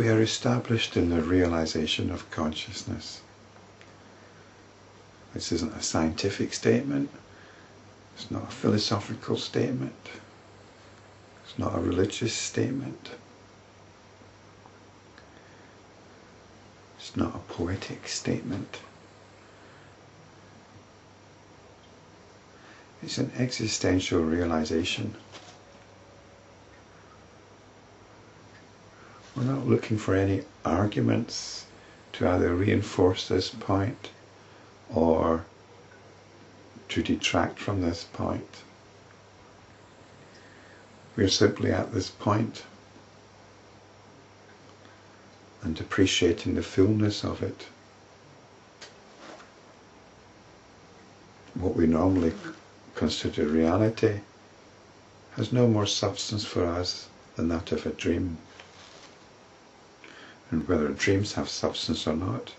We are established in the realization of consciousness. This isn't a scientific statement, it's not a philosophical statement, it's not a religious statement, it's not a poetic statement. It's an existential realization. We're not looking for any arguments to either reinforce this point or to detract from this point. We're simply at this point and appreciating the fullness of it. What we normally consider reality has no more substance for us than that of a dream. And whether dreams have substance or not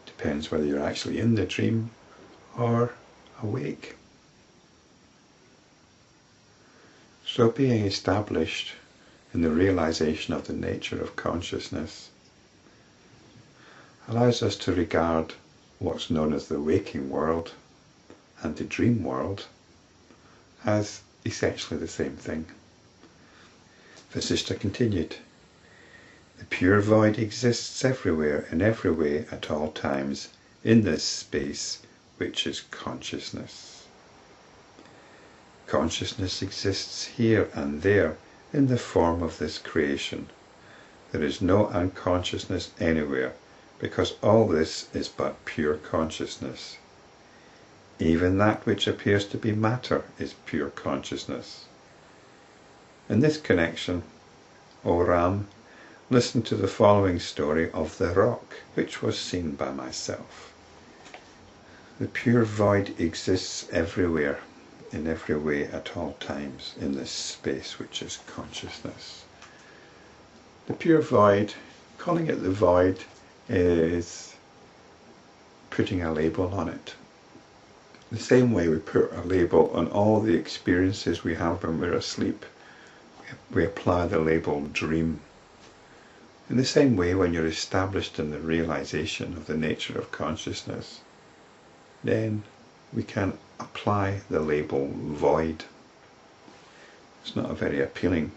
depends whether you're actually in the dream or awake. So being established in the realization of the nature of consciousness allows us to regard what's known as the waking world and the dream world as essentially the same thing. Vasistha continued, "The pure void exists everywhere, in every way, at all times, in this space, which is consciousness. Consciousness exists here and there in the form of this creation. There is no unconsciousness anywhere, because all this is but pure consciousness. Even that which appears to be matter is pure consciousness. In this connection, O Ram, listen to the following story of the rock, which was seen by myself. The pure void exists everywhere, in every way, at all times, in this space which is consciousness." The pure void, calling it the void, is putting a label on it. The same way we put a label on all the experiences we have when we're asleep, we apply the label dream. In the same way, when you're established in the realization of the nature of consciousness, then we can apply the label void. It's not a very appealing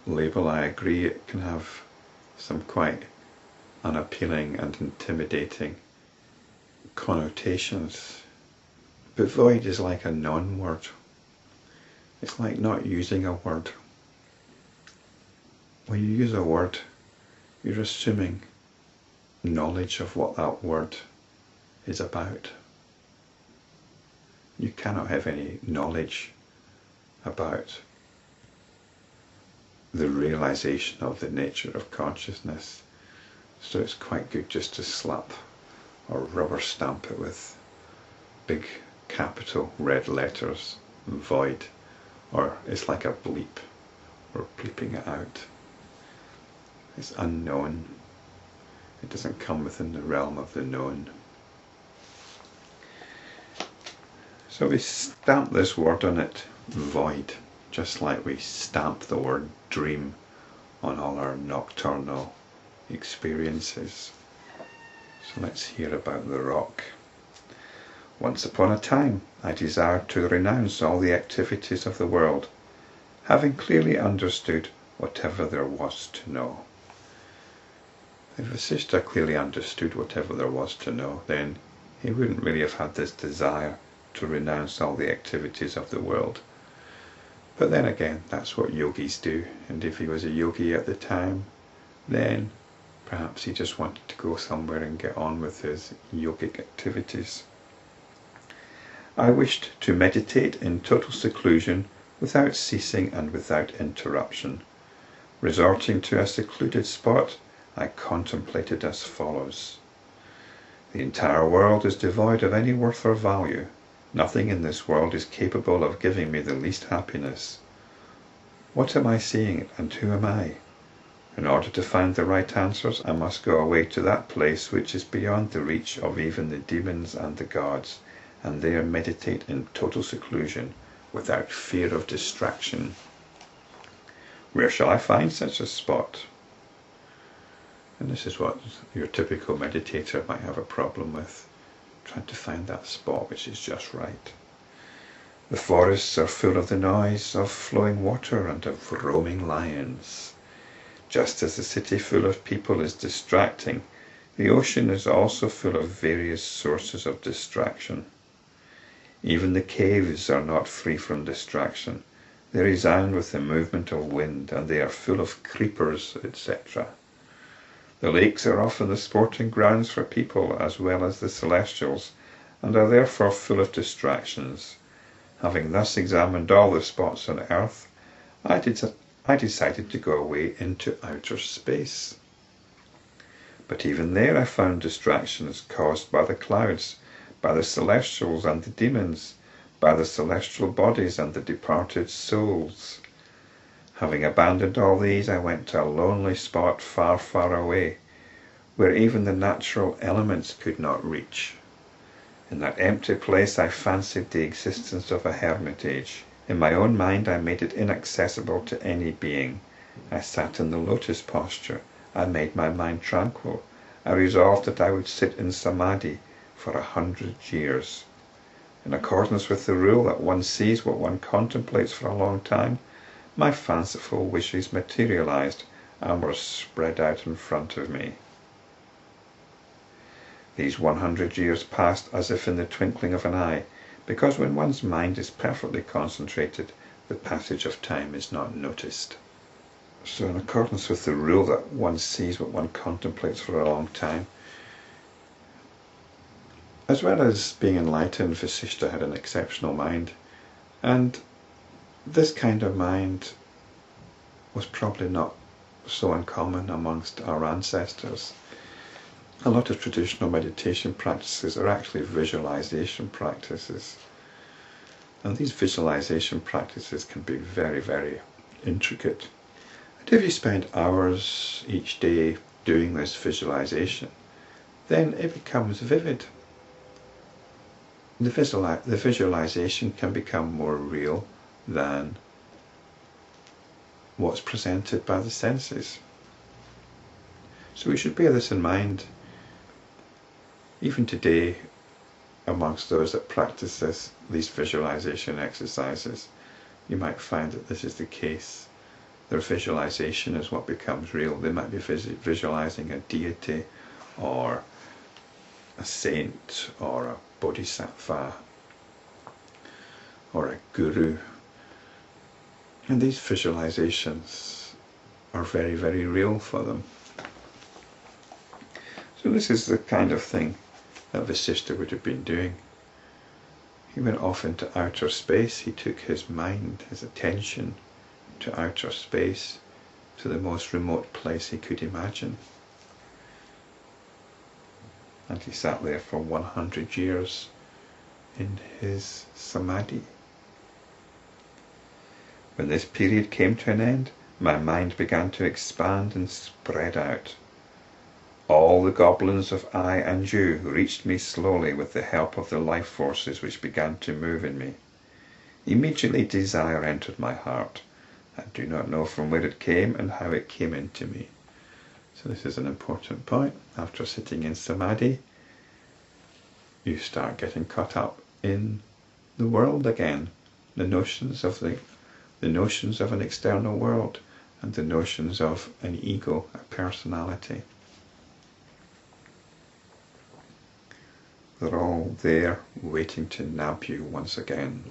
label, I agree. It can have some quite unappealing and intimidating connotations. But void is like a non-word. It's like not using a word. When you use a word, you're assuming knowledge of what that word is about. You cannot have any knowledge about the realization of the nature of consciousness. So it's quite good just to slap or rubber stamp it with big capital red letters, void, or it's like a bleep. We're bleeping it out. It's unknown. It doesn't come within the realm of the known. So we stamp this word on it, void, just like we stamp the word dream on all our nocturnal experiences. So let's hear about the rock. "Once upon a time, I desired to renounce all the activities of the world, having clearly understood whatever there was to know." If Vasistha clearly understood whatever there was to know, then he wouldn't really have had this desire to renounce all the activities of the world. But then again, that's what yogis do, and if he was a yogi at the time, then perhaps he just wanted to go somewhere and get on with his yogic activities. "I wished to meditate in total seclusion without ceasing and without interruption. Resorting to a secluded spot, I contemplated as follows. The entire world is devoid of any worth or value. Nothing in this world is capable of giving me the least happiness. What am I seeing, and who am I? In order to find the right answers, I must go away to that place which is beyond the reach of even the demons and the gods, and there meditate in total seclusion, without fear of distraction. Where shall I find such a spot? And this is what your typical meditator might have a problem with, trying to find that spot which is just right. The forests are full of the noise of flowing water and of roaming lions. Just as the city full of people is distracting, the ocean is also full of various sources of distraction. Even the caves are not free from distraction. They resound with the movement of wind, and they are full of creepers, etc. The lakes are often the sporting grounds for people as well as the celestials, and are therefore full of distractions. Having thus examined all the spots on earth, I decided to go away into outer space. But even there I found distractions caused by the clouds, by the celestials and the demons, by the celestial bodies and the departed souls. Having abandoned all these, I went to a lonely spot far, far away, where even the natural elements could not reach. In that empty place I fancied the existence of a hermitage. In my own mind I made it inaccessible to any being. I sat in the lotus posture. I made my mind tranquil. I resolved that I would sit in samadhi for 100 years. In accordance with the rule that one sees what one contemplates for a long time, my fanciful wishes materialized and were spread out in front of me. These 100 years passed as if in the twinkling of an eye, because when one's mind is perfectly concentrated, the passage of time is not noticed. So in accordance with the rule that one sees what one contemplates for a long time, as well as being enlightened, Vasishta had an exceptional mind, and this kind of mind was probably not so uncommon amongst our ancestors. A lot of traditional meditation practices are actually visualization practices, and these visualization practices can be very, very intricate. And if you spend hours each day doing this visualization, then it becomes vivid. The visualization can become more real than what's presented by the senses. So we should bear this in mind. Even today, amongst those that practice these visualization exercises, you might find that this is the case. Their visualization is what becomes real. They might be visualizing a deity or a saint or a bodhisattva or a guru. And these visualizations are very, very real for them. So this is the kind of thing that Vasistha would have been doing. He went off into outer space. He took his mind, his attention to outer space, to the most remote place he could imagine. And he sat there for 100 years in his samadhi. When this period came to an end, my mind began to expand and spread out. All the goblins of I and you reached me slowly with the help of the life forces which began to move in me. Immediately desire entered my heart. I do not know from where it came and how it came into me. So this is an important point. After sitting in samadhi, you start getting caught up in the world again, the notions of an external world and the notions of an ego, a personality. They're all there waiting to nab you once again.